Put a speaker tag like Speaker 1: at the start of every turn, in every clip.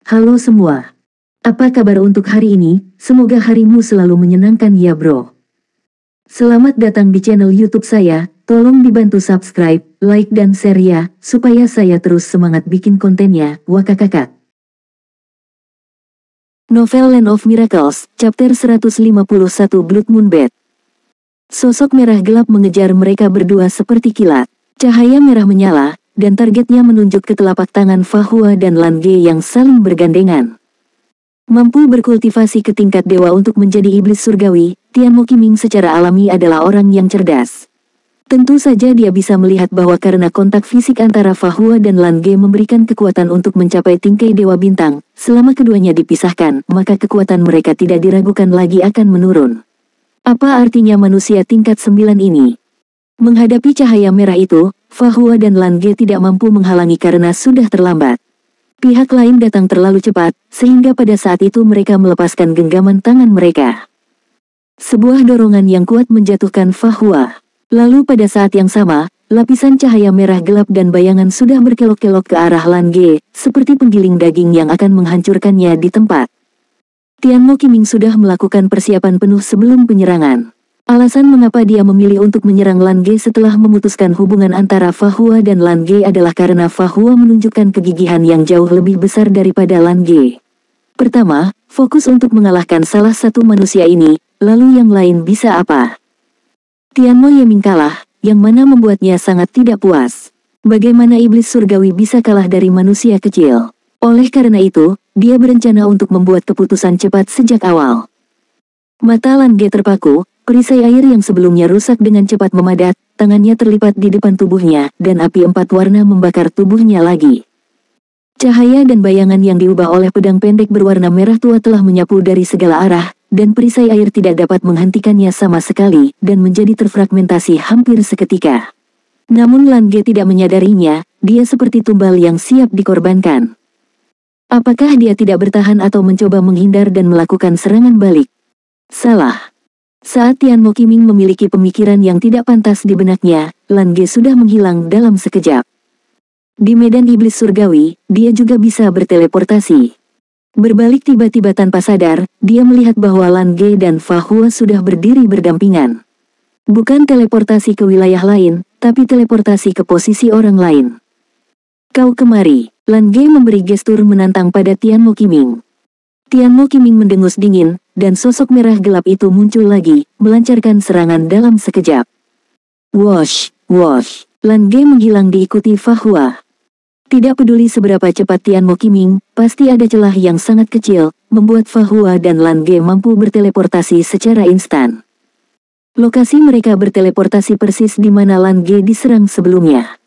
Speaker 1: Halo semua. Apa kabar untuk hari ini? Semoga harimu selalu menyenangkan ya bro. Selamat datang di channel YouTube saya. Tolong dibantu subscribe, like dan share ya, supaya saya terus semangat bikin kontennya. Wakakakak. Novel Land of Miracles, Chapter 151 Blood Moon Bed. Sosok merah gelap mengejar mereka berdua seperti kilat. Cahaya merah menyala, dan targetnya menunjuk ke telapak tangan Fahua dan Lan Ge yang saling bergandengan. Mampu berkultivasi ke tingkat dewa untuk menjadi iblis surgawi, Tian Mo Qiming secara alami adalah orang yang cerdas. Tentu saja dia bisa melihat bahwa karena kontak fisik antara Fahua dan Lan Ge memberikan kekuatan untuk mencapai tingkai dewa bintang, selama keduanya dipisahkan, maka kekuatan mereka tidak diragukan lagi akan menurun. Apa artinya manusia tingkat 9 ini? Menghadapi cahaya merah itu, Fahua dan Lan Ge tidak mampu menghalangi karena sudah terlambat. Pihak lain datang terlalu cepat, sehingga pada saat itu mereka melepaskan genggaman tangan mereka. Sebuah dorongan yang kuat menjatuhkan Fahua. Lalu pada saat yang sama, lapisan cahaya merah gelap dan bayangan sudah berkelok-kelok ke arah Lan Ge, seperti penggiling daging yang akan menghancurkannya di tempat. Tian Mo Qiming sudah melakukan persiapan penuh sebelum penyerangan. Alasan mengapa dia memilih untuk menyerang Lan Ge setelah memutuskan hubungan antara Fahua dan Lan Ge adalah karena Fahua menunjukkan kegigihan yang jauh lebih besar daripada Lan Ge. Pertama, fokus untuk mengalahkan salah satu manusia ini, lalu yang lain bisa apa? Tian Mo Yeming kalah, yang mana membuatnya sangat tidak puas. Bagaimana iblis surgawi bisa kalah dari manusia kecil? Oleh karena itu, dia berencana untuk membuat keputusan cepat sejak awal. Mata Lan Ge terpaku, perisai air yang sebelumnya rusak dengan cepat memadat, tangannya terlipat di depan tubuhnya, dan api 4 warna membakar tubuhnya lagi. Cahaya dan bayangan yang diubah oleh pedang pendek berwarna merah tua telah menyapu dari segala arah, dan perisai air tidak dapat menghentikannya sama sekali, dan menjadi terfragmentasi hampir seketika. Namun Lan Ge tidak menyadarinya, dia seperti tumbal yang siap dikorbankan. Apakah dia tidak bertahan atau mencoba menghindar dan melakukan serangan balik? Salah. Saat Tian Mo Qiming memiliki pemikiran yang tidak pantas di benaknya, Lan Ge sudah menghilang dalam sekejap. Di medan iblis surgawi, dia juga bisa berteleportasi. Berbalik tiba-tiba tanpa sadar, dia melihat bahwa Lan Ge dan Fahua sudah berdiri berdampingan. Bukan teleportasi ke wilayah lain, tapi teleportasi ke posisi orang lain. Kau kemari, Lan Ge memberi gestur menantang pada Tian Mo Qiming. Tian Mo Qiming mendengus dingin, dan sosok merah gelap itu muncul lagi, melancarkan serangan dalam sekejap. Wosh, wosh, Lan Ge menghilang diikuti Fahua. Tidak peduli seberapa cepat Tian Mo Qiming, pasti ada celah yang sangat kecil, membuat Fahua dan Lan Ge mampu berteleportasi secara instan. Lokasi mereka berteleportasi persis di mana Lan Ge diserang sebelumnya.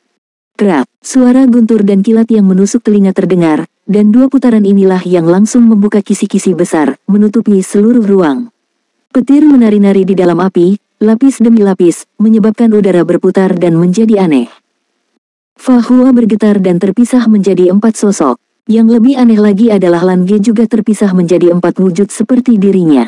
Speaker 1: Krak, suara guntur dan kilat yang menusuk telinga terdengar, dan dua putaran inilah yang langsung membuka kisi-kisi besar, menutupi seluruh ruang. Petir menari-nari di dalam api, lapis demi lapis, menyebabkan udara berputar dan menjadi aneh. Fahua bergetar dan terpisah menjadi 4 sosok. Yang lebih aneh lagi adalah Lan Ge juga terpisah menjadi 4 wujud seperti dirinya.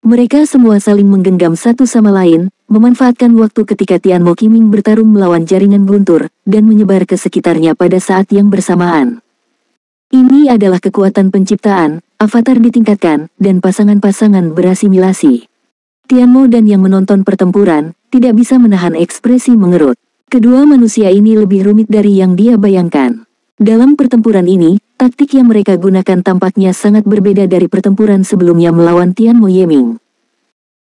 Speaker 1: Mereka semua saling menggenggam satu sama lain, memanfaatkan waktu ketika Tian Mo Qiming bertarung melawan jaringan guntur, dan menyebar ke sekitarnya pada saat yang bersamaan. Ini adalah kekuatan penciptaan, avatar ditingkatkan, dan pasangan-pasangan berasimilasi. Tian Mo dan yang menonton pertempuran, tidak bisa menahan ekspresi mengerut. Kedua manusia ini lebih rumit dari yang dia bayangkan. Dalam pertempuran ini, taktik yang mereka gunakan tampaknya sangat berbeda dari pertempuran sebelumnya melawan Tian Mo Yeming.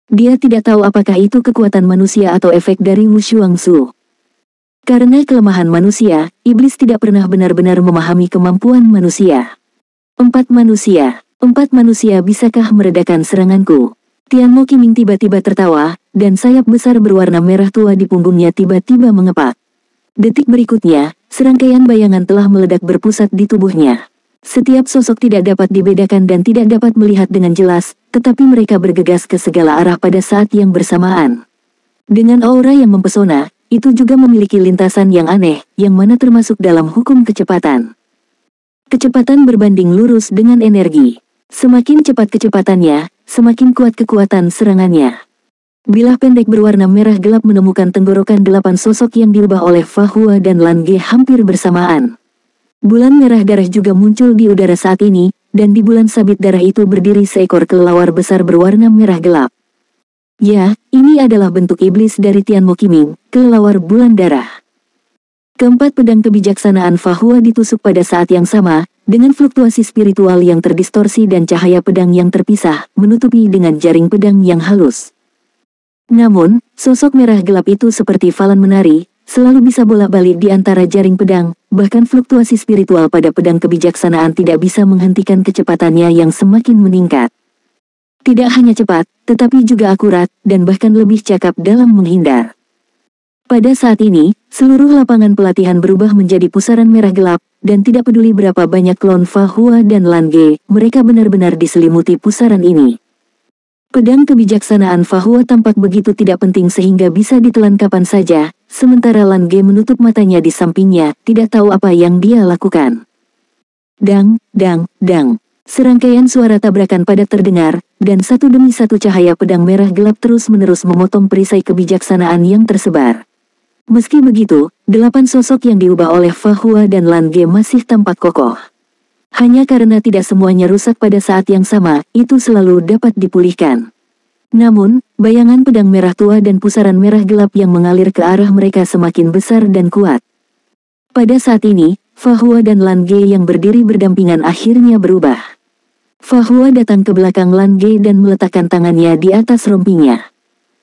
Speaker 1: Dia tidak tahu apakah itu kekuatan manusia atau efek dari Wu Shuangsu. Karena kelemahan manusia, iblis tidak pernah benar-benar memahami kemampuan manusia. 4 manusia bisakah meredakan seranganku? Tian Mo Qiming tiba-tiba tertawa, dan sayap besar berwarna merah tua di punggungnya tiba-tiba mengepak. Detik berikutnya, serangkaian bayangan telah meledak berpusat di tubuhnya. Setiap sosok tidak dapat dibedakan dan tidak dapat melihat dengan jelas, tetapi mereka bergegas ke segala arah pada saat yang bersamaan. Dengan aura yang mempesona, itu juga memiliki lintasan yang aneh, yang mana termasuk dalam hukum kecepatan. Kecepatan berbanding lurus dengan energi. Semakin cepat kecepatannya, semakin kuat kekuatan serangannya. Bilah pendek berwarna merah gelap menemukan tenggorokan 8 sosok yang diubah oleh Fahua dan Lan Ge hampir bersamaan. Bulan merah darah juga muncul di udara saat ini, dan di bulan sabit darah itu berdiri seekor kelelawar besar berwarna merah gelap. Ya, ini adalah bentuk iblis dari Tianmo Qiming, kelelawar bulan darah. Keempat pedang kebijaksanaan Fahua ditusuk pada saat yang sama, dengan fluktuasi spiritual yang terdistorsi dan cahaya pedang yang terpisah, menutupi dengan jaring pedang yang halus. Namun, sosok merah gelap itu seperti falan menari, selalu bisa bolak-balik di antara jaring pedang, bahkan fluktuasi spiritual pada pedang kebijaksanaan tidak bisa menghentikan kecepatannya yang semakin meningkat. Tidak hanya cepat, tetapi juga akurat, dan bahkan lebih cakap dalam menghindar. Pada saat ini, seluruh lapangan pelatihan berubah menjadi pusaran merah gelap, dan tidak peduli berapa banyak klon Fahua dan Lan Ge, mereka benar-benar diselimuti pusaran ini. Pedang kebijaksanaan Fahua tampak begitu tidak penting sehingga bisa ditelan kapan saja, sementara Lan Ge menutup matanya di sampingnya, tidak tahu apa yang dia lakukan. Dang, dang, dang. Serangkaian suara tabrakan padat terdengar, dan satu demi satu cahaya pedang merah gelap terus-menerus memotong perisai kebijaksanaan yang tersebar. Meski begitu, 8 sosok yang diubah oleh Fahua dan Lan Ge masih tampak kokoh. Hanya karena tidak semuanya rusak pada saat yang sama, itu selalu dapat dipulihkan. Namun, bayangan pedang merah tua dan pusaran merah gelap yang mengalir ke arah mereka semakin besar dan kuat. Pada saat ini, Fahua dan Lan Ge yang berdiri berdampingan akhirnya berubah. Fahua datang ke belakang Lan Ge dan meletakkan tangannya di atas rompinya.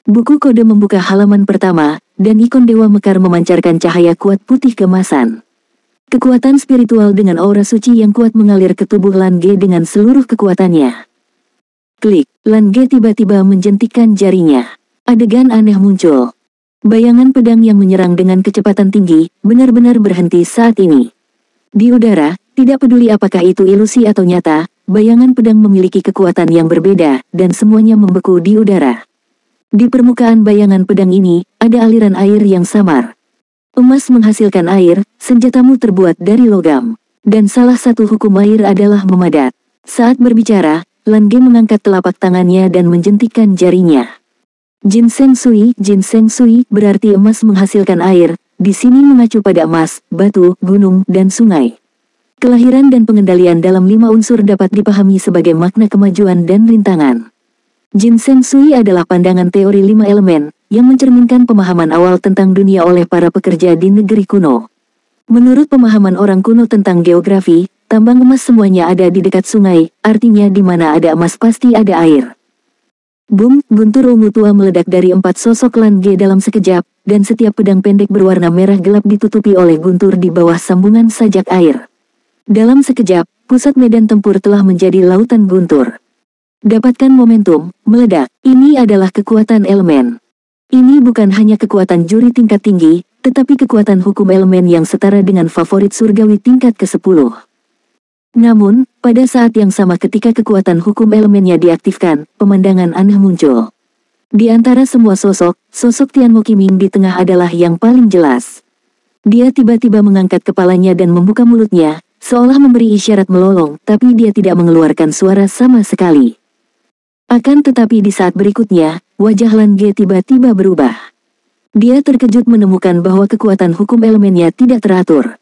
Speaker 1: Buku kode membuka halaman pertama, dan ikon Dewa Mekar memancarkan cahaya kuat putih kemasan. Kekuatan spiritual dengan aura suci yang kuat mengalir ke tubuh Lan Ge dengan seluruh kekuatannya. Klik, Lan Ge tiba-tiba menjentikkan jarinya. Adegan aneh muncul. Bayangan pedang yang menyerang dengan kecepatan tinggi, benar-benar berhenti saat ini. Di udara, tidak peduli apakah itu ilusi atau nyata, bayangan pedang memiliki kekuatan yang berbeda, dan semuanya membeku di udara. Di permukaan bayangan pedang ini, ada aliran air yang samar. Emas menghasilkan air, senjatamu terbuat dari logam. Dan salah satu hukum air adalah memadat. Saat berbicara, Lan Ge mengangkat telapak tangannya dan menjentikkan jarinya. Jinseng Sui berarti emas menghasilkan air, di sini mengacu pada emas, batu, gunung, dan sungai. Kelahiran dan pengendalian dalam 5 unsur dapat dipahami sebagai makna kemajuan dan rintangan. Jinseng Sui adalah pandangan teori 5 elemen, yang mencerminkan pemahaman awal tentang dunia oleh para pekerja di negeri kuno. Menurut pemahaman orang kuno tentang geografi, tambang emas semuanya ada di dekat sungai, artinya di mana ada emas pasti ada air. Boom, guntur ungu tua meledak dari 4 sosok Lan Ge dalam sekejap, dan setiap pedang pendek berwarna merah gelap ditutupi oleh guntur di bawah sambungan sajak air. Dalam sekejap, pusat medan tempur telah menjadi lautan guntur. Dapatkan momentum, meledak. Ini adalah kekuatan elemen. Ini bukan hanya kekuatan juri tingkat tinggi, tetapi kekuatan hukum elemen yang setara dengan favorit surgawi tingkat ke-10. Namun, pada saat yang sama ketika kekuatan hukum elemennya diaktifkan, pemandangan aneh muncul. Di antara semua sosok Tianmo Qiming di tengah adalah yang paling jelas. Dia tiba-tiba mengangkat kepalanya dan membuka mulutnya, seolah memberi isyarat melolong, tapi dia tidak mengeluarkan suara sama sekali. Akan tetapi di saat berikutnya, wajah Lan Ge tiba-tiba berubah. Dia terkejut menemukan bahwa kekuatan hukum elemennya tidak teratur.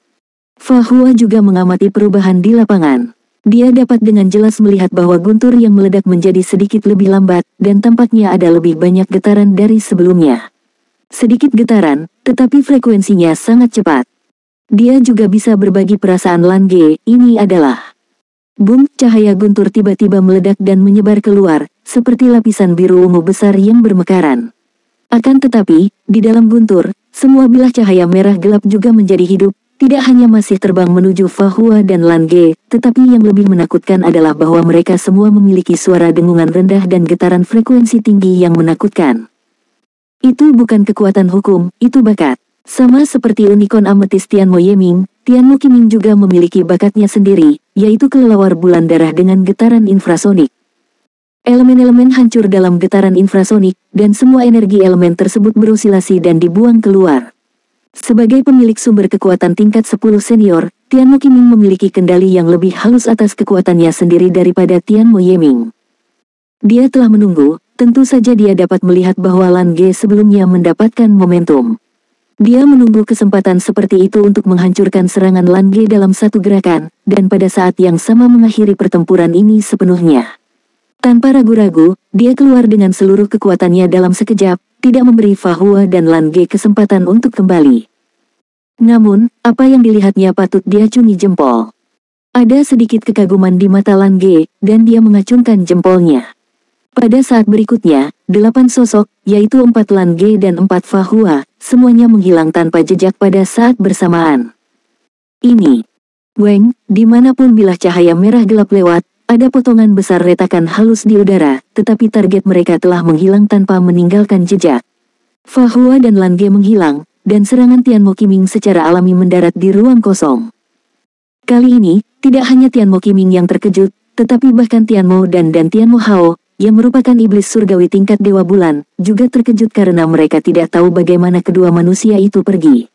Speaker 1: Fahua juga mengamati perubahan di lapangan. Dia dapat dengan jelas melihat bahwa guntur yang meledak menjadi sedikit lebih lambat, dan tampaknya ada lebih banyak getaran dari sebelumnya. Sedikit getaran, tetapi frekuensinya sangat cepat. Dia juga bisa berbagi perasaan Lan Ge, ini adalah... Boom, cahaya guntur tiba-tiba meledak dan menyebar keluar, seperti lapisan biru ungu besar yang bermekaran. Akan tetapi, di dalam guntur, semua bilah cahaya merah gelap juga menjadi hidup, tidak hanya masih terbang menuju Fahua dan Lan Ge, tetapi yang lebih menakutkan adalah bahwa mereka semua memiliki suara dengungan rendah dan getaran frekuensi tinggi yang menakutkan. Itu bukan kekuatan hukum, itu bakat. Sama seperti unicorn ametis Tianmo Yeming, Tianmo Qiming juga memiliki bakatnya sendiri, yaitu kelelawar bulan darah dengan getaran infrasonik. Elemen-elemen hancur dalam getaran infrasonik, dan semua energi elemen tersebut berosilasi dan dibuang keluar. Sebagai pemilik sumber kekuatan tingkat 10 senior, Tianmo Qiming memiliki kendali yang lebih halus atas kekuatannya sendiri daripada Tianmo Yeming. Dia telah menunggu, tentu saja dia dapat melihat bahwa Lan Ge sebelumnya mendapatkan momentum. Dia menunggu kesempatan seperti itu untuk menghancurkan serangan Lan Ge dalam satu gerakan, dan pada saat yang sama mengakhiri pertempuran ini sepenuhnya. Tanpa ragu-ragu, dia keluar dengan seluruh kekuatannya dalam sekejap, tidak memberi Fa Hua dan Lan Ge kesempatan untuk kembali. Namun, apa yang dilihatnya patut diacungi jempol. Ada sedikit kekaguman di mata Lan Ge, dan dia mengacungkan jempolnya. Pada saat berikutnya, 8 sosok, yaitu 4 Lan Ge dan 4 Fa Hua, semuanya menghilang tanpa jejak pada saat bersamaan. Ini, Weng, dimanapun bilah cahaya merah gelap lewat, ada potongan besar retakan halus di udara, tetapi target mereka telah menghilang tanpa meninggalkan jejak. Fa Hua dan Lan Ge menghilang, dan serangan Tian Mo Qiming secara alami mendarat di ruang kosong. Kali ini, tidak hanya Tian Mo Qiming yang terkejut, tetapi bahkan Tian Mo dan Tian Mo Hao, yang merupakan iblis surgawi tingkat Dewa Bulan, juga terkejut karena mereka tidak tahu bagaimana kedua manusia itu pergi.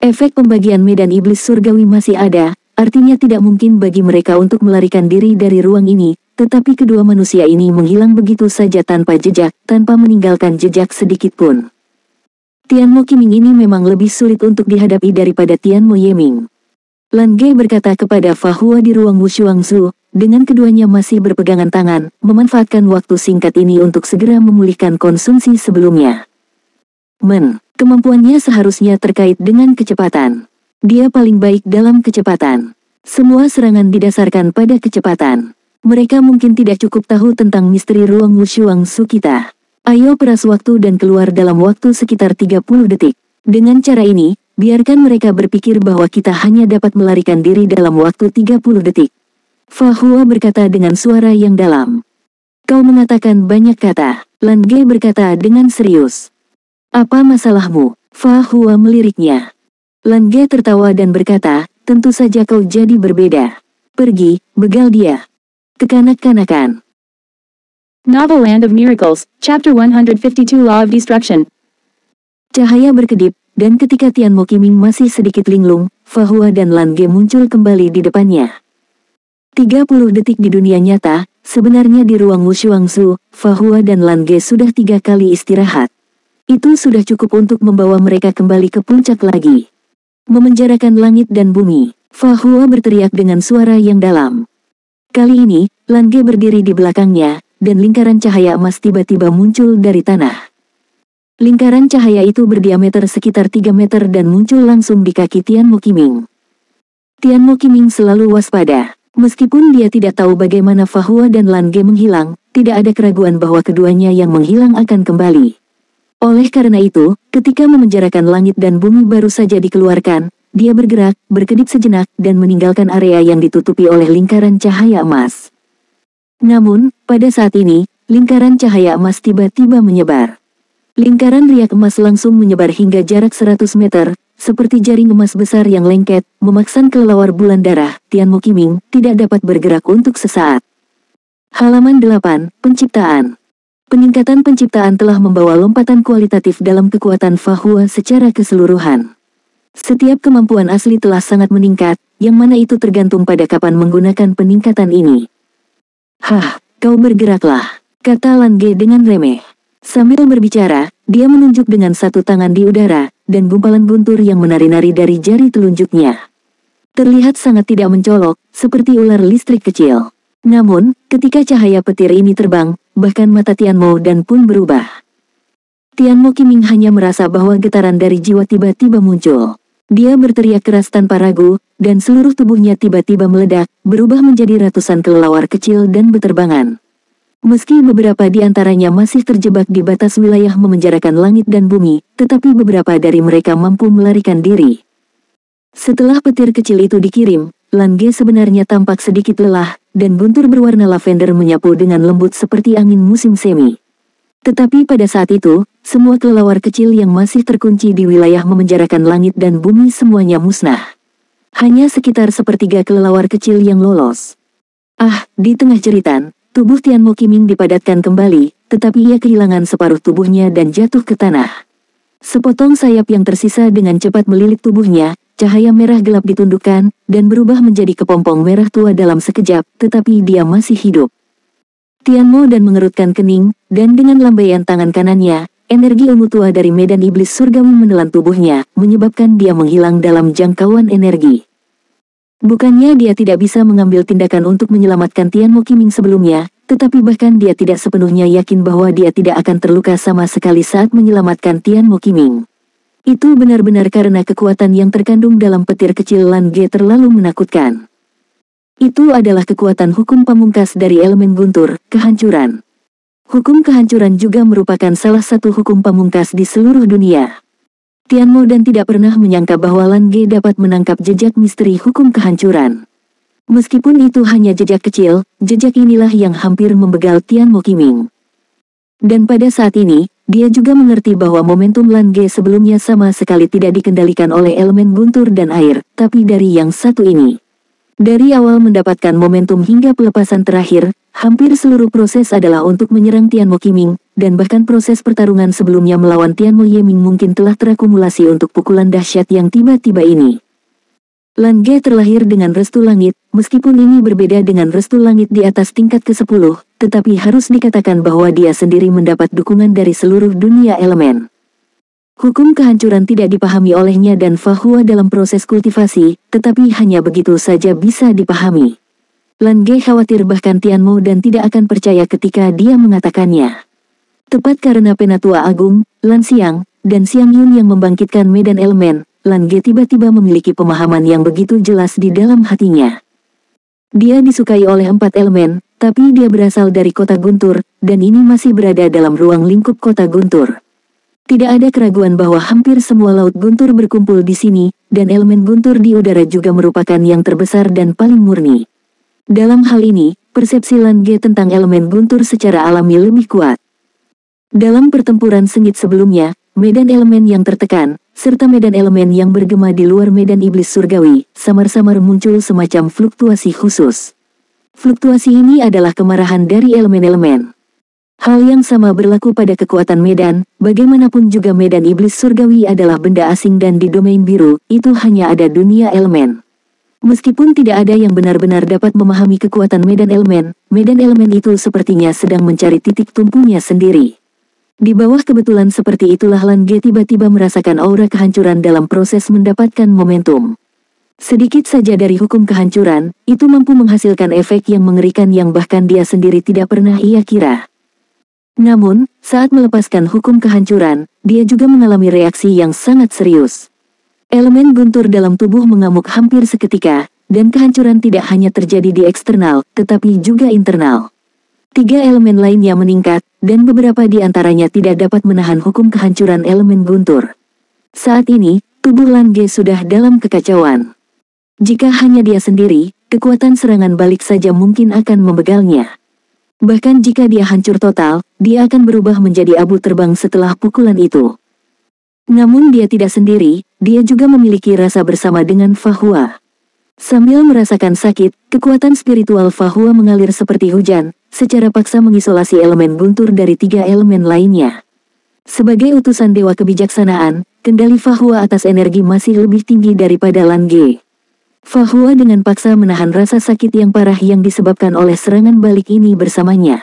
Speaker 1: Efek pembagian medan iblis surgawi masih ada, artinya tidak mungkin bagi mereka untuk melarikan diri dari ruang ini, tetapi kedua manusia ini menghilang begitu saja tanpa jejak, tanpa meninggalkan jejak sedikit pun. Tian Mo Qiming ini memang lebih sulit untuk dihadapi daripada Tian Mo Yeming. Lan Ge berkata kepada Fa Hua di ruang Wushuangzu, dengan keduanya masih berpegangan tangan, memanfaatkan waktu singkat ini untuk segera memulihkan konsumsi sebelumnya. Kemampuannya seharusnya terkait dengan kecepatan. Dia paling baik dalam kecepatan. Semua serangan didasarkan pada kecepatan. Mereka mungkin tidak cukup tahu tentang misteri ruang Wushuangzu kita. Ayo peras waktu dan keluar dalam waktu sekitar 30 detik. Dengan cara ini, biarkan mereka berpikir bahwa kita hanya dapat melarikan diri dalam waktu 30 detik. Fa Hua berkata dengan suara yang dalam. Kau mengatakan banyak kata, Lan Ge berkata dengan serius. Apa masalahmu? Fa Hua meliriknya. Lan Ge tertawa dan berkata, tentu saja kau jadi berbeda. Pergi, begal dia. Kekanak-kanakan.
Speaker 2: Novel Land of Miracles, Chapter 152 Law of Destruction.
Speaker 1: Cahaya berkedip, dan ketika Tian Mo Qiming masih sedikit linglung, Fa Hua dan Lan Ge muncul kembali di depannya. 30 detik di dunia nyata, sebenarnya di ruang Wushuangzu, Fa Hua dan Lan Ge sudah 3 kali istirahat. Itu sudah cukup untuk membawa mereka kembali ke puncak lagi. Memenjarakan langit dan bumi, Fa Hua berteriak dengan suara yang dalam. Kali ini, Lan Ge berdiri di belakangnya, dan lingkaran cahaya emas tiba-tiba muncul dari tanah. Lingkaran cahaya itu berdiameter sekitar 3 meter dan muncul langsung di kaki Tian Mo Qiming. Tian Mo Qiming selalu waspada. Meskipun dia tidak tahu bagaimana Fa Hua dan Lan Ge menghilang, tidak ada keraguan bahwa keduanya yang menghilang akan kembali. Oleh karena itu, ketika memenjarakan langit dan bumi baru saja dikeluarkan, dia bergerak, berkedip sejenak, dan meninggalkan area yang ditutupi oleh lingkaran cahaya emas. Namun, pada saat ini, lingkaran cahaya emas tiba-tiba menyebar. Lingkaran riak emas langsung menyebar hingga jarak 100 meter, seperti jaring emas besar yang lengket, memaksa kelelawar bulan darah, Tian Mo Qiming, tidak dapat bergerak untuk sesaat. Halaman 8, Penciptaan. Peningkatan penciptaan telah membawa lompatan kualitatif dalam kekuatan Fa Hua secara keseluruhan. Setiap kemampuan asli telah sangat meningkat, yang mana itu tergantung pada kapan menggunakan peningkatan ini. Hah, kau bergeraklah, kata Lan Ge dengan remeh. Sambil berbicara, dia menunjuk dengan satu tangan di udara, dan gumpalan guntur yang menari-nari dari jari telunjuknya. Terlihat sangat tidak mencolok, seperti ular listrik kecil. Namun, ketika cahaya petir ini terbang, bahkan mata Tian Mo dan pun berubah. Tian Mo Qiming hanya merasa bahwa getaran dari jiwa tiba-tiba muncul. Dia berteriak keras tanpa ragu, dan seluruh tubuhnya tiba-tiba meledak, berubah menjadi ratusan kelelawar kecil dan beterbangan. Meski beberapa di antaranya masih terjebak di batas wilayah memenjarakan langit dan bumi, tetapi beberapa dari mereka mampu melarikan diri. Setelah petir kecil itu dikirim, Lan Ge sebenarnya tampak sedikit lelah, dan guntur berwarna lavender menyapu dengan lembut seperti angin musim semi. Tetapi pada saat itu, semua kelelawar kecil yang masih terkunci di wilayah memenjarakan langit dan bumi semuanya musnah. Hanya sekitar sepertiga kelelawar kecil yang lolos. Di tengah jeritan, tubuh Tian Mo Qiming dipadatkan kembali, tetapi ia kehilangan separuh tubuhnya dan jatuh ke tanah. Sepotong sayap yang tersisa dengan cepat melilit tubuhnya, cahaya merah gelap ditundukkan, dan berubah menjadi kepompong merah tua dalam sekejap, tetapi dia masih hidup. Tian Mo dan mengerutkan kening, dan dengan lambaian tangan kanannya, energi ilmu tua dari medan iblis surgawi menelan tubuhnya, menyebabkan dia menghilang dalam jangkauan energi. Bukannya dia tidak bisa mengambil tindakan untuk menyelamatkan Tian Mo Qiming sebelumnya, tetapi bahkan dia tidak sepenuhnya yakin bahwa dia tidak akan terluka sama sekali saat menyelamatkan Tian Mo Qiming. Itu benar-benar karena kekuatan yang terkandung dalam petir kecil Lan Ge terlalu menakutkan. Itu adalah kekuatan hukum pamungkas dari elemen guntur, kehancuran. Hukum kehancuran juga merupakan salah satu hukum pamungkas di seluruh dunia. Tian Mo dan tidak pernah menyangka bahwa Lan Ge dapat menangkap jejak misteri hukum kehancuran. Meskipun itu hanya jejak kecil, jejak inilah yang hampir membegal Tian Mo Qiming. Dan pada saat ini, dia juga mengerti bahwa momentum Lan Ge sebelumnya sama sekali tidak dikendalikan oleh elemen guntur dan air, tapi dari yang satu ini. Dari awal mendapatkan momentum hingga pelepasan terakhir, hampir seluruh proses adalah untuk menyerang Tian Mo Qiming, dan bahkan proses pertarungan sebelumnya melawan Tian Mo Yeming mungkin telah terakumulasi untuk pukulan dahsyat yang tiba-tiba ini. Lan Ge terlahir dengan restu langit, meskipun ini berbeda dengan restu langit di atas tingkat ke-10, tetapi harus dikatakan bahwa dia sendiri mendapat dukungan dari seluruh dunia elemen. Hukum kehancuran tidak dipahami olehnya dan Fa Hua dalam proses kultivasi, tetapi hanya begitu saja bisa dipahami. Lan Ge khawatir bahkan Tian Mo dan tidak akan percaya ketika dia mengatakannya. Tepat karena Penatua Agung, Lan Xiang, dan Xiang Yun yang membangkitkan medan elemen, Lan Ge tiba-tiba memiliki pemahaman yang begitu jelas di dalam hatinya. Dia disukai oleh 4 elemen, tapi dia berasal dari kota Guntur, dan ini masih berada dalam ruang lingkup kota Guntur. Tidak ada keraguan bahwa hampir semua laut guntur berkumpul di sini, dan elemen guntur di udara juga merupakan yang terbesar dan paling murni. Dalam hal ini, persepsi Lan Ge tentang elemen guntur secara alami lebih kuat. Dalam pertempuran sengit sebelumnya, medan elemen yang tertekan, serta medan elemen yang bergema di luar medan iblis surgawi, samar-samar muncul semacam fluktuasi khusus. Fluktuasi ini adalah kemarahan dari elemen-elemen. Hal yang sama berlaku pada kekuatan medan, bagaimanapun juga medan iblis surgawi adalah benda asing dan di domain biru, itu hanya ada dunia elemen. Meskipun tidak ada yang benar-benar dapat memahami kekuatan medan elemen itu sepertinya sedang mencari titik tumpunya sendiri. Di bawah kebetulan seperti itulah Lan Ge tiba-tiba merasakan aura kehancuran dalam proses mendapatkan momentum. Sedikit saja dari hukum kehancuran, itu mampu menghasilkan efek yang mengerikan yang bahkan dia sendiri tidak pernah ia kira. Namun, saat melepaskan hukum kehancuran, dia juga mengalami reaksi yang sangat serius. Elemen guntur dalam tubuh mengamuk hampir seketika, dan kehancuran tidak hanya terjadi di eksternal, tetapi juga internal. 3 elemen lainnya meningkat, dan beberapa di antaranya tidak dapat menahan hukum kehancuran elemen guntur. Saat ini, tubuh Lan Ge sudah dalam kekacauan. Jika hanya dia sendiri, kekuatan serangan balik saja mungkin akan membegalnya. Bahkan jika dia hancur total, dia akan berubah menjadi abu terbang setelah pukulan itu. Namun dia tidak sendiri, dia juga memiliki rasa bersama dengan Fa Hua. Sambil merasakan sakit, kekuatan spiritual Fa Hua mengalir seperti hujan, secara paksa mengisolasi elemen guntur dari 3 elemen lainnya. Sebagai utusan dewa kebijaksanaan, kendali Fa Hua atas energi masih lebih tinggi daripada Lan Ge. Fa Hua dengan paksa menahan rasa sakit yang parah yang disebabkan oleh serangan balik ini bersamanya.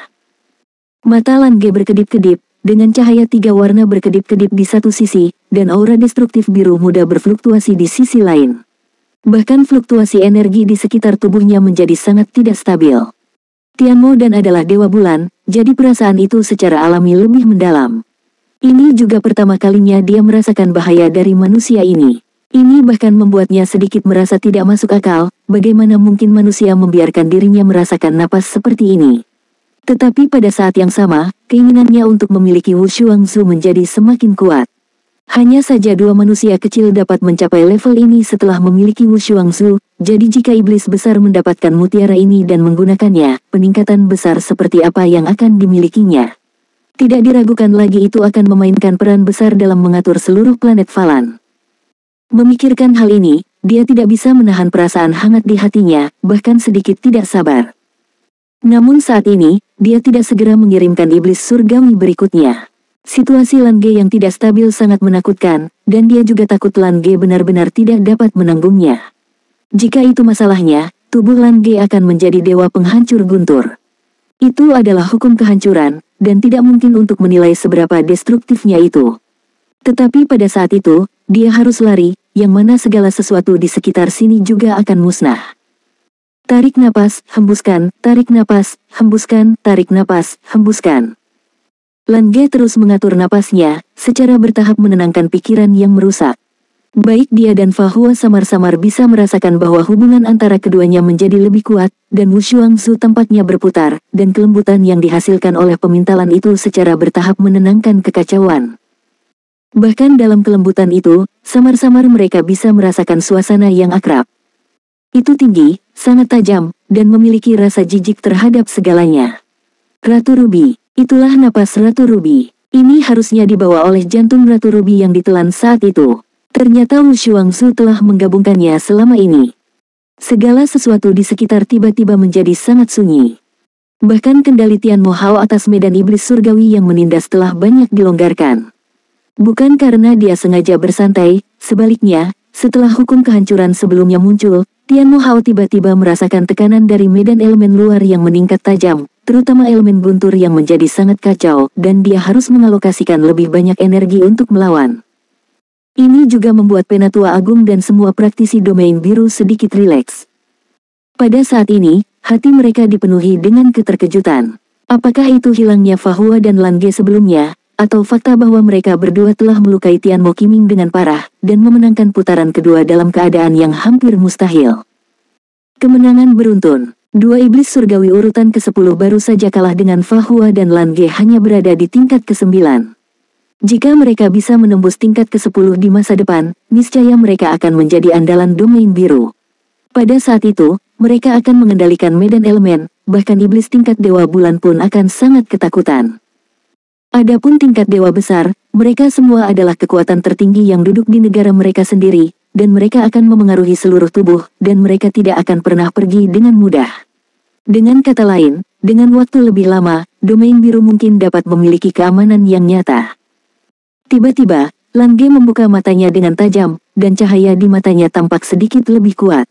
Speaker 1: Mata Lan Ge berkedip-kedip, dengan cahaya 3 warna berkedip-kedip di satu sisi, dan aura destruktif biru muda berfluktuasi di sisi lain. Bahkan fluktuasi energi di sekitar tubuhnya menjadi sangat tidak stabil. Tian Mo dan adalah dewa bulan, jadi perasaan itu secara alami lebih mendalam. Ini juga pertama kalinya dia merasakan bahaya dari manusia ini. Ini bahkan membuatnya sedikit merasa tidak masuk akal, bagaimana mungkin manusia membiarkan dirinya merasakan napas seperti ini. Tetapi pada saat yang sama, keinginannya untuk memiliki Wu Shuangzu menjadi semakin kuat. Hanya saja 2 manusia kecil dapat mencapai level ini setelah memiliki Wu Shuangzu, jadi jika iblis besar mendapatkan mutiara ini dan menggunakannya, peningkatan besar seperti apa yang akan dimilikinya. Tidak diragukan lagi itu akan memainkan peran besar dalam mengatur seluruh planet Falan. Memikirkan hal ini, dia tidak bisa menahan perasaan hangat di hatinya, bahkan sedikit tidak sabar. Namun saat ini, dia tidak segera mengirimkan iblis surgawi berikutnya. Situasi Lan Ge yang tidak stabil sangat menakutkan, dan dia juga takut Lan Ge benar-benar tidak dapat menanggungnya. Jika itu masalahnya, tubuh Lan Ge akan menjadi dewa penghancur guntur. Itu adalah hukum kehancuran, dan tidak mungkin untuk menilai seberapa destruktifnya itu. Tetapi pada saat itu, dia harus lari, yang mana segala sesuatu di sekitar sini juga akan musnah. Tarik napas, hembuskan, tarik napas, hembuskan, tarik napas, hembuskan. Lan Ge terus mengatur napasnya, secara bertahap menenangkan pikiran yang merusak. Baik dia dan Fa Hua samar-samar bisa merasakan bahwa hubungan antara keduanya menjadi lebih kuat, dan Wu Shuangzu tampaknya berputar, dan kelembutan yang dihasilkan oleh pemintalan itu secara bertahap menenangkan kekacauan. Bahkan dalam kelembutan itu, samar-samar mereka bisa merasakan suasana yang akrab. Itu tinggi, sangat tajam, dan memiliki rasa jijik terhadap segalanya. Ratu Ruby, itulah napas Ratu Ruby. Ini harusnya dibawa oleh jantung Ratu Ruby yang ditelan saat itu. Ternyata Wu Shuangzu telah menggabungkannya selama ini. Segala sesuatu di sekitar tiba-tiba menjadi sangat sunyi. Bahkan kendali Tian Mo Hao atas medan iblis surgawi yang menindas telah banyak dilonggarkan. Bukan karena dia sengaja bersantai, sebaliknya, setelah hukum kehancuran sebelumnya muncul, Tian Mo Hao tiba-tiba merasakan tekanan dari medan elemen luar yang meningkat tajam, terutama elemen guntur yang menjadi sangat kacau, dan dia harus mengalokasikan lebih banyak energi untuk melawan. Ini juga membuat Penatua Agung dan semua praktisi domain biru sedikit rileks. Pada saat ini, hati mereka dipenuhi dengan keterkejutan. Apakah itu hilangnya Fa Hua dan Lan Ge sebelumnya, atau fakta bahwa mereka berdua telah melukai Tian Mo Qiming dengan parah, dan memenangkan putaran kedua dalam keadaan yang hampir mustahil. Kemenangan beruntun. Dua iblis surgawi urutan ke-10 baru saja kalah dengan Fa Hua dan Lan Ge hanya berada di tingkat ke-9. Jika mereka bisa menembus tingkat ke-10 di masa depan, niscaya mereka akan menjadi andalan domain biru. Pada saat itu, mereka akan mengendalikan medan elemen, bahkan iblis tingkat dewa bulan pun akan sangat ketakutan. Adapun tingkat dewa besar, mereka semua adalah kekuatan tertinggi yang duduk di negara mereka sendiri, dan mereka akan memengaruhi seluruh tubuh, dan mereka tidak akan pernah pergi dengan mudah. Dengan kata lain, dengan waktu lebih lama, domain biru mungkin dapat memiliki keamanan yang nyata. Tiba-tiba, Lan Ge membuka matanya dengan tajam, dan cahaya di matanya tampak sedikit lebih kuat.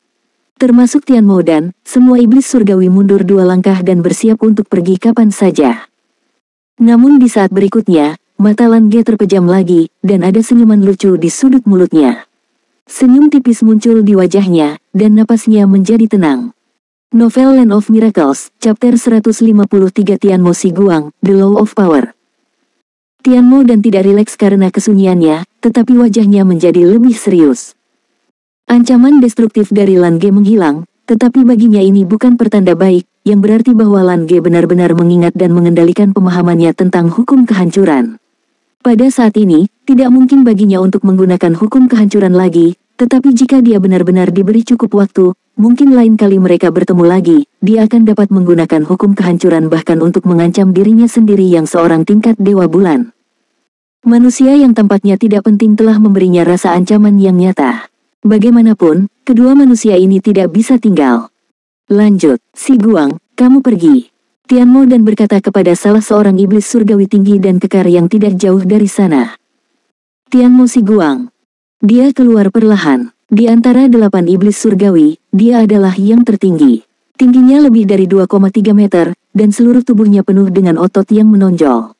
Speaker 1: Termasuk Tian Mo dan semua iblis surgawi mundur 2 langkah dan bersiap untuk pergi kapan saja. Namun di saat berikutnya, mata Lan Ge terpejam lagi, dan ada senyuman lucu di sudut mulutnya. Senyum tipis muncul di wajahnya, dan napasnya menjadi tenang. Novel Land of Miracles, Chapter 153 Tian Mo Si Guang, The Law of Power. Tian Mo dan tidak rileks karena kesunyiannya, tetapi wajahnya menjadi lebih serius. Ancaman destruktif dari Lan Ge menghilang, tetapi baginya ini bukan pertanda baik, yang berarti bahwa Lan Ge benar-benar mengingat dan mengendalikan pemahamannya tentang hukum kehancuran. Pada saat ini, tidak mungkin baginya untuk menggunakan hukum kehancuran lagi, tetapi jika dia benar-benar diberi cukup waktu, mungkin lain kali mereka bertemu lagi, dia akan dapat menggunakan hukum kehancuran bahkan untuk mengancam dirinya sendiri yang seorang tingkat dewa bulan. Manusia yang tampaknya tidak penting telah memberinya rasa ancaman yang nyata. Bagaimanapun, kedua manusia ini tidak bisa tinggal. Lanjut, Si Guang, kamu pergi. Tian Mo dan berkata kepada salah seorang iblis surgawi tinggi dan kekar yang tidak jauh dari sana. Tian Mo Si Guang. Dia keluar perlahan. Di antara 8 iblis surgawi, dia adalah yang tertinggi. Tingginya lebih dari 2,3 meter, dan seluruh tubuhnya penuh dengan otot yang menonjol.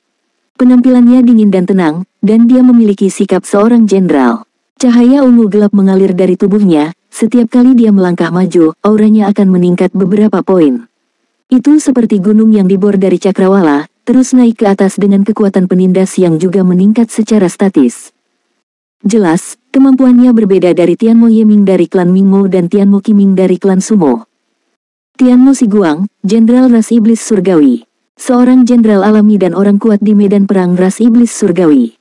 Speaker 1: Penampilannya dingin dan tenang, dan dia memiliki sikap seorang jenderal. Cahaya ungu gelap mengalir dari tubuhnya, setiap kali dia melangkah maju, auranya akan meningkat beberapa poin. Itu seperti gunung yang dibor dari cakrawala, terus naik ke atas dengan kekuatan penindas yang juga meningkat secara statis. Jelas, kemampuannya berbeda dari Tian Mo Yeming dari klan Mingmo dan Tian Mo Qiming dari klan Sumo. Tian Mo Si Guang, jenderal ras iblis surgawi. Seorang jenderal alami dan orang kuat di medan perang ras iblis surgawi.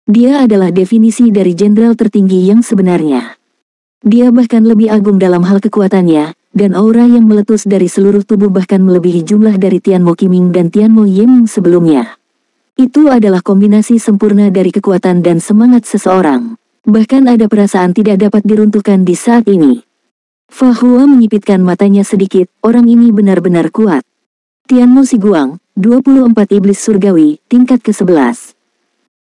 Speaker 1: Dia adalah definisi dari jenderal tertinggi yang sebenarnya. Dia bahkan lebih agung dalam hal kekuatannya, dan aura yang meletus dari seluruh tubuh bahkan melebihi jumlah dari Tian Mo Qiming dan Tian Mo Yeming sebelumnya. Itu adalah kombinasi sempurna dari kekuatan dan semangat seseorang. Bahkan ada perasaan tidak dapat diruntuhkan di saat ini. Fa Hua menyipitkan matanya sedikit, orang ini benar-benar kuat. Tian Mo Si Guang, 24 iblis surgawi, tingkat ke-11.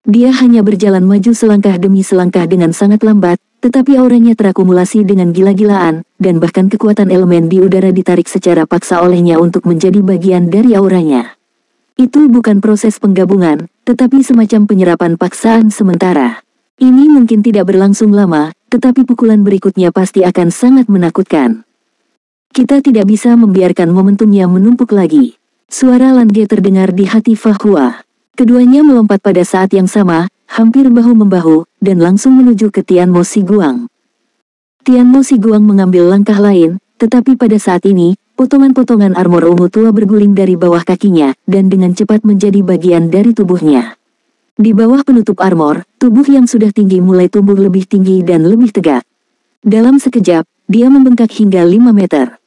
Speaker 1: Dia hanya berjalan maju selangkah demi selangkah dengan sangat lambat, tetapi auranya terakumulasi dengan gila-gilaan, dan bahkan kekuatan elemen di udara ditarik secara paksa olehnya untuk menjadi bagian dari auranya. Itu bukan proses penggabungan, tetapi semacam penyerapan paksaan sementara. Ini mungkin tidak berlangsung lama, tetapi pukulan berikutnya pasti akan sangat menakutkan. Kita tidak bisa membiarkan momentumnya menumpuk lagi. Suara Lange terdengar di hati Fa Hua. Keduanya melompat pada saat yang sama, hampir bahu-membahu, dan langsung menuju ke Tianmo Siguang. Tianmo Siguang mengambil langkah lain, tetapi pada saat ini, potongan-potongan armor ungu tua berguling dari bawah kakinya, dan dengan cepat menjadi bagian dari tubuhnya. Di bawah penutup armor, tubuh yang sudah tinggi mulai tumbuh lebih tinggi dan lebih tegak. Dalam sekejap, dia membengkak hingga 5 meter.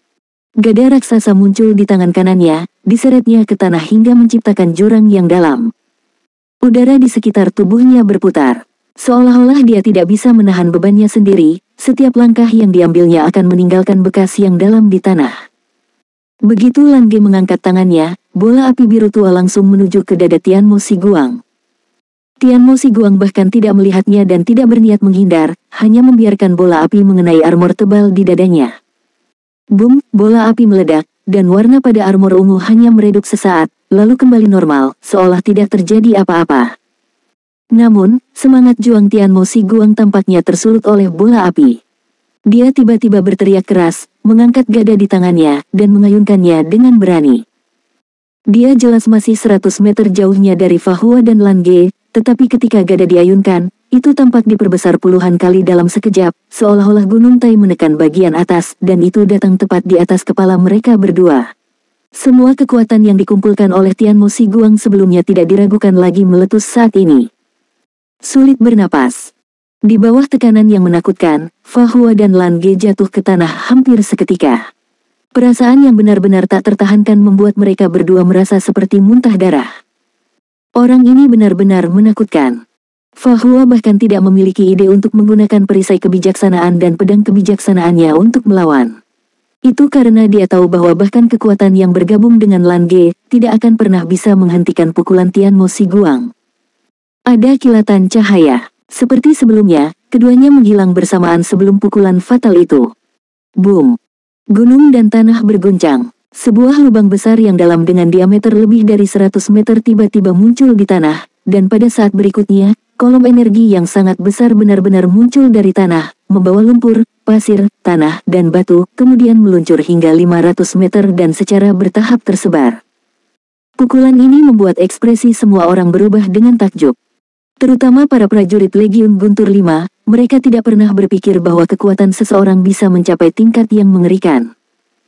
Speaker 1: Gada raksasa muncul di tangan kanannya, diseretnya ke tanah hingga menciptakan jurang yang dalam. Udara di sekitar tubuhnya berputar. Seolah-olah dia tidak bisa menahan bebannya sendiri, setiap langkah yang diambilnya akan meninggalkan bekas yang dalam di tanah. Begitu Lange mengangkat tangannya, bola api biru tua langsung menuju ke dada Tianmo Siguang. Tianmo Siguang bahkan tidak melihatnya dan tidak berniat menghindar, hanya membiarkan bola api mengenai armor tebal di dadanya. Boom, bola api meledak, dan warna pada armor ungu hanya meredup sesaat, lalu kembali normal, seolah tidak terjadi apa-apa. Namun, semangat juang Tianmo Siguang tampaknya tersulut oleh bola api. Dia tiba-tiba berteriak keras, mengangkat gada di tangannya, dan mengayunkannya dengan berani. Dia jelas masih 100 meter jauhnya dari Fa Hua dan Lange, tetapi ketika gada diayunkan, itu tampak diperbesar puluhan kali dalam sekejap, seolah-olah gunung Tai menekan bagian atas, dan itu datang tepat di atas kepala mereka berdua. Semua kekuatan yang dikumpulkan oleh Tianmo Siguang sebelumnya tidak diragukan lagi meletus saat ini. Sulit bernapas. Di bawah tekanan yang menakutkan, Fa Hua dan Lange jatuh ke tanah hampir seketika. Perasaan yang benar-benar tak tertahankan membuat mereka berdua merasa seperti muntah darah. Orang ini benar-benar menakutkan. Fa Hua bahkan tidak memiliki ide untuk menggunakan perisai kebijaksanaan dan pedang kebijaksanaannya untuk melawan. Itu karena dia tahu bahwa bahkan kekuatan yang bergabung dengan Lange tidak akan pernah bisa menghentikan pukulan Tianmo Siguang. Ada kilatan cahaya. Seperti sebelumnya, keduanya menghilang bersamaan sebelum pukulan fatal itu. Boom! Gunung dan tanah berguncang. Sebuah lubang besar yang dalam dengan diameter lebih dari 100 meter tiba-tiba muncul di tanah, dan pada saat berikutnya, kolom energi yang sangat besar benar-benar muncul dari tanah, membawa lumpur, pasir, tanah, dan batu, kemudian meluncur hingga 500 meter dan secara bertahap tersebar. Pukulan ini membuat ekspresi semua orang berubah dengan takjub. Terutama para prajurit Legiun Guntur V, mereka tidak pernah berpikir bahwa kekuatan seseorang bisa mencapai tingkat yang mengerikan.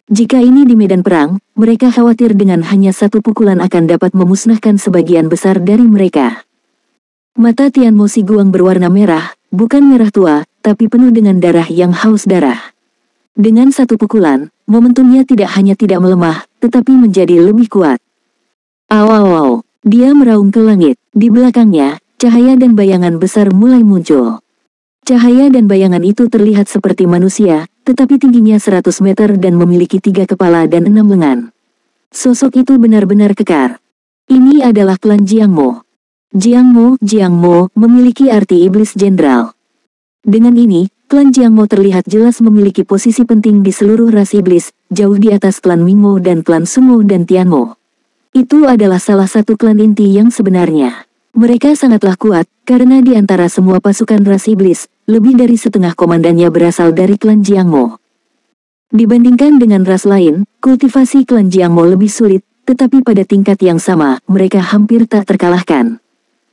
Speaker 1: Jika ini di medan perang, mereka khawatir dengan hanya satu pukulan akan dapat memusnahkan sebagian besar dari mereka. Mata Tianmo Siguang berwarna merah, bukan merah tua, tapi penuh dengan darah yang haus darah. Dengan satu pukulan, momentumnya tidak hanya tidak melemah, tetapi menjadi lebih kuat. Aw, dia meraung ke langit. Di belakangnya, cahaya dan bayangan besar mulai muncul. Cahaya dan bayangan itu terlihat seperti manusia, tetapi tingginya 100 meter dan memiliki 3 kepala dan 6 lengan. Sosok itu benar-benar kekar. Ini adalah klan Jiangmo. Jiangmo memiliki arti iblis jenderal. Dengan ini, klan Jiangmo terlihat jelas memiliki posisi penting di seluruh ras iblis, jauh di atas klan Mingmo dan klan Sumo dan Tianmo. Itu adalah salah satu klan inti yang sebenarnya. Mereka sangatlah kuat, karena di antara semua pasukan ras iblis, lebih dari setengah komandannya berasal dari klan Jiangmo. Dibandingkan dengan ras lain, kultivasi klan Jiangmo lebih sulit, tetapi pada tingkat yang sama, mereka hampir tak terkalahkan.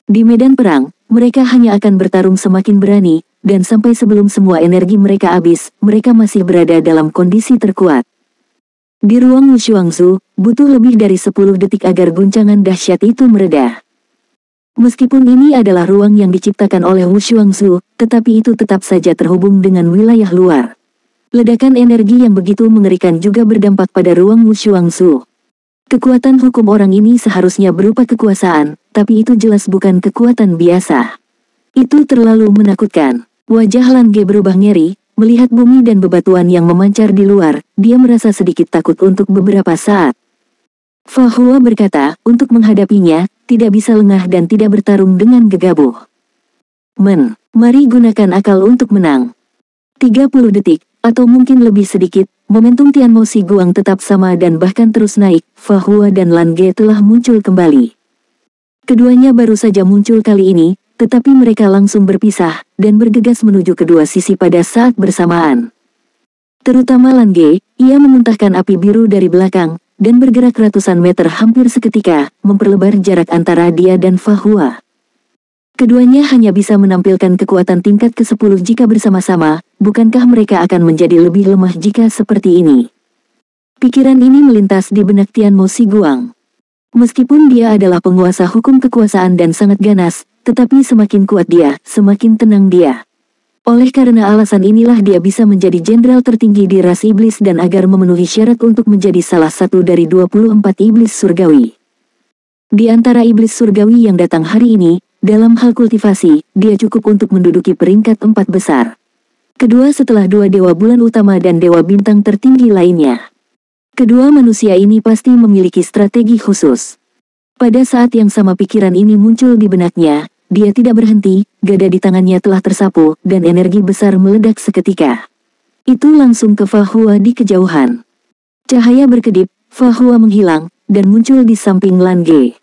Speaker 1: Di medan perang, mereka hanya akan bertarung semakin berani, dan sampai sebelum semua energi mereka habis, mereka masih berada dalam kondisi terkuat. Di ruang Wushuangzu, butuh lebih dari 10 detik agar guncangan dahsyat itu mereda. Meskipun ini adalah ruang yang diciptakan oleh Wushuangzu, tetapi itu tetap saja terhubung dengan wilayah luar. Ledakan energi yang begitu mengerikan juga berdampak pada ruang Wushuangzu. Kekuatan hukum orang ini seharusnya berupa kekuasaan, tapi itu jelas bukan kekuatan biasa. Itu terlalu menakutkan. Wajah Lange berubah ngeri, melihat bumi dan bebatuan yang memancar di luar, dia merasa sedikit takut untuk beberapa saat. Fa Hua berkata, untuk menghadapinya, tidak bisa lengah dan tidak bertarung dengan gegabah. Mari gunakan akal untuk menang. 30 detik, Atau mungkin lebih sedikit, momentum Tianmo Siguang tetap sama dan bahkan terus naik. Fa Hua dan Lan Ge telah muncul kembali. Keduanya baru saja muncul kali ini, tetapi mereka langsung berpisah, dan bergegas menuju kedua sisi pada saat bersamaan. Terutama Lan Ge, ia memuntahkan api biru dari belakang, dan bergerak ratusan meter hampir seketika, memperlebar jarak antara dia dan Fa Hua. Keduanya hanya bisa menampilkan kekuatan tingkat ke-10 jika bersama-sama, bukankah mereka akan menjadi lebih lemah jika seperti ini? Pikiran ini melintas di benak Tianmo Siguang. Meskipun dia adalah penguasa hukum kekuasaan dan sangat ganas, tetapi semakin kuat dia, semakin tenang dia. Oleh karena alasan inilah dia bisa menjadi jenderal tertinggi di ras iblis dan agar memenuhi syarat untuk menjadi salah satu dari 24 iblis surgawi. Di antara iblis surgawi yang datang hari ini, dalam hal kultivasi, dia cukup untuk menduduki peringkat 4 besar. Kedua setelah dua dewa bulan utama dan dewa bintang tertinggi lainnya. Kedua manusia ini pasti memiliki strategi khusus. Pada saat yang sama pikiran ini muncul di benaknya, dia tidak berhenti, gada di tangannya telah tersapu, dan energi besar meledak seketika. Itu langsung ke Fa Hua di kejauhan. Cahaya berkedip, Fa Hua menghilang, dan muncul di samping Lan Ge.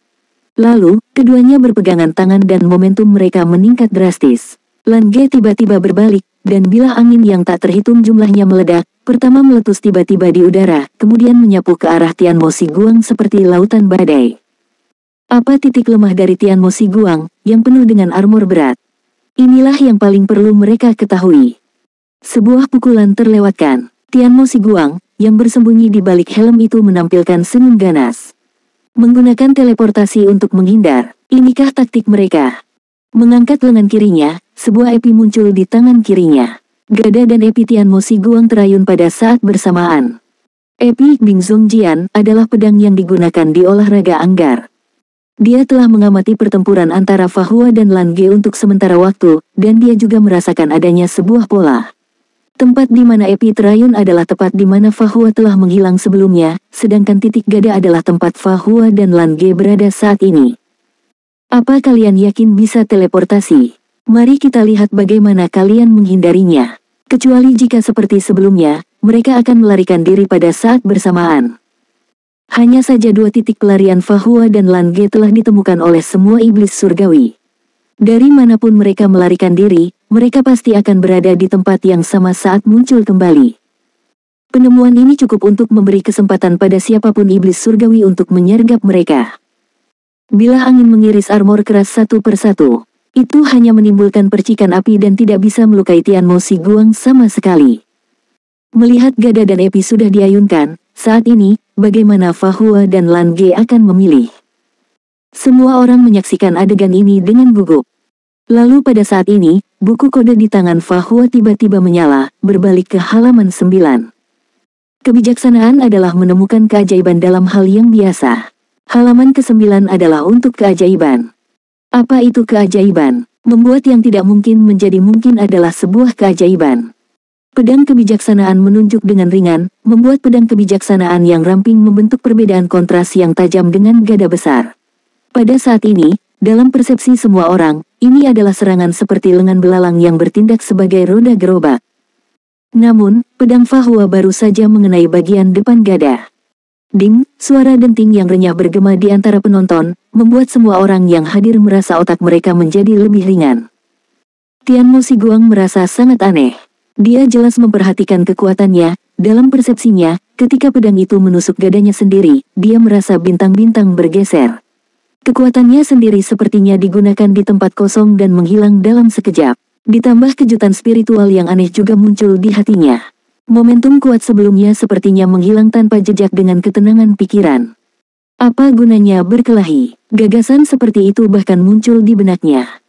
Speaker 1: Lalu, keduanya berpegangan tangan dan momentum mereka meningkat drastis. Lan Ge tiba-tiba berbalik, dan bilah angin yang tak terhitung jumlahnya meledak, pertama meletus tiba-tiba di udara, kemudian menyapu ke arah Tianmo Siguang seperti lautan badai. Apa titik lemah dari Tianmo Siguang, yang penuh dengan armor berat? Inilah yang paling perlu mereka ketahui. Sebuah pukulan terlewatkan. Tianmo Siguang, yang bersembunyi di balik helm itu menampilkan senyum ganas. Menggunakan teleportasi untuk menghindar, inikah taktik mereka? Mengangkat lengan kirinya, sebuah epi muncul di tangan kirinya. Gada dan epi Tianmo Siguang terayun pada saat bersamaan. Epi Bingzong Jian adalah pedang yang digunakan di olahraga anggar. Dia telah mengamati pertempuran antara Fa Hua dan Lan Ge untuk sementara waktu, dan dia juga merasakan adanya sebuah pola. Tempat di mana epi terayun adalah tepat di mana Fa Hua telah menghilang sebelumnya, sedangkan titik gada adalah tempat Fa Hua dan Lan Ge berada saat ini. Apa kalian yakin bisa teleportasi? Mari kita lihat bagaimana kalian menghindarinya. Kecuali jika seperti sebelumnya, mereka akan melarikan diri pada saat bersamaan. Hanya saja dua titik pelarian Fa Hua dan Lan Ge telah ditemukan oleh semua iblis surgawi. Dari manapun mereka melarikan diri, mereka pasti akan berada di tempat yang sama saat muncul kembali. Penemuan ini cukup untuk memberi kesempatan pada siapapun iblis surgawi untuk menyergap mereka. Bila angin mengiris armor keras satu persatu, itu hanya menimbulkan percikan api dan tidak bisa melukai Tianmo Siguang sama sekali. Melihat gada dan epi sudah diayunkan, saat ini, bagaimana Fa Hua dan Lan Ge akan memilih? Semua orang menyaksikan adegan ini dengan gugup. Lalu pada saat ini, buku kode di tangan Fa Hua tiba-tiba menyala, berbalik ke halaman 9. Kebijaksanaan adalah menemukan keajaiban dalam hal yang biasa. Halaman ke-9 adalah untuk keajaiban. Apa itu keajaiban? Membuat yang tidak mungkin menjadi mungkin adalah sebuah keajaiban. Pedang kebijaksanaan menunjuk dengan ringan, membuat pedang kebijaksanaan yang ramping membentuk perbedaan kontras yang tajam dengan gada besar. Pada saat ini, dalam persepsi semua orang, ini adalah serangan seperti lengan belalang yang bertindak sebagai roda gerobak. Namun, pedang Fa Hua baru saja mengenai bagian depan gada. Ding, suara denting yang renyah bergema di antara penonton, membuat semua orang yang hadir merasa otak mereka menjadi lebih ringan. Tianmo Siguang merasa sangat aneh. Dia jelas memperhatikan kekuatannya, dalam persepsinya, ketika pedang itu menusuk gadanya sendiri, dia merasa bintang-bintang bergeser. Kekuatannya sendiri sepertinya digunakan di tempat kosong dan menghilang dalam sekejap. Ditambah kejutan spiritual yang aneh juga muncul di hatinya. Momentum kuat sebelumnya sepertinya menghilang tanpa jejak dengan ketenangan pikiran. Apa gunanya berkelahi? Gagasan seperti itu bahkan muncul di benaknya.